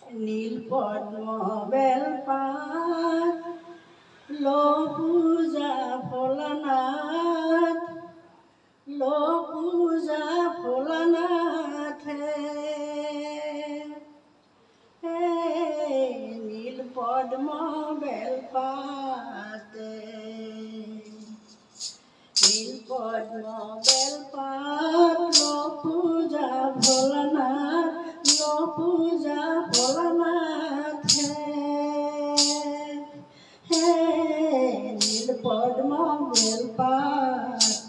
নীল পদ্ম বেলপাত লো পূজা ভোলানাথ লো পূজা ভোলানাথ নীল পদ্ম বেলপাত নীল পদ্ম বেলপাত লো পূজা ভোলানাথ লো পূজা ভোলানাথ নীল পদ্ম বেলপাত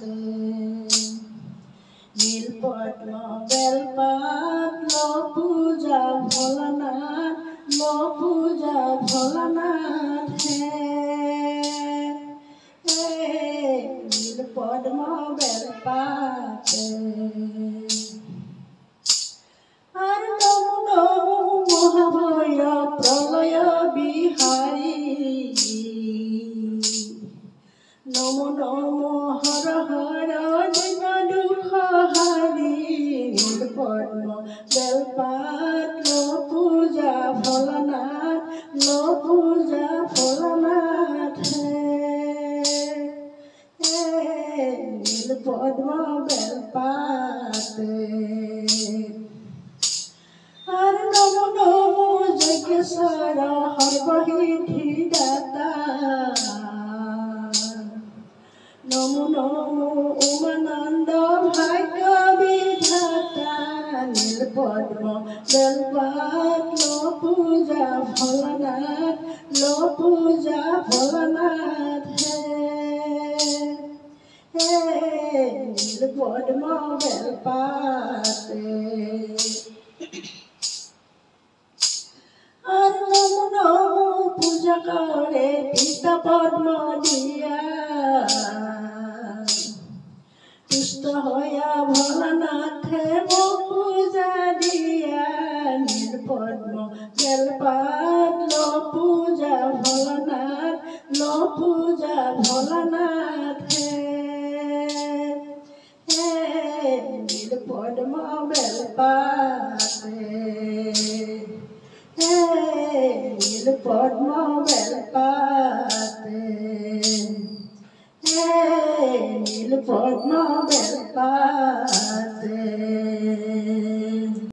নীল পদ্ম বেলপাত লো পূজা ভোলানাথ লো পূজা ভোলানাথ নীল পদ্ম বেলপাত আর নমো নমো মহাভয় প্রলয় বিহারী নমো নমো হর হর দিন দুঃখ হারি নীল পদ্ম বেলপাত লো পূজা ভোলানাথ লো পূজা ভোলানাথ নীল পদ্ম বেলপাত আর নমো নমো যজ্ঞেশ্বর সর্বসিদ্ধি দাতা নমো নমো উমানন্দ ভাগ্য বিধাতা নীল পদ্ম বেলপাত লো পূজা ভোলানাথ লো পূজা ভোলানাথ নীল পদ্ম বেলপাত আর নমো নমো পূজা করে পিতা পদ্ম দিয়া তুষ্ট হইয়া ভোলানাথে পূজা দিয়া নীল পদ্ম বেলপাত লো পূজা ভোলানাথ লো পূজা ভোলানাথ নীল পদ্ম বেলপাত নীল পদ্ম বেলপাত নীল পদ্ম বেলপাত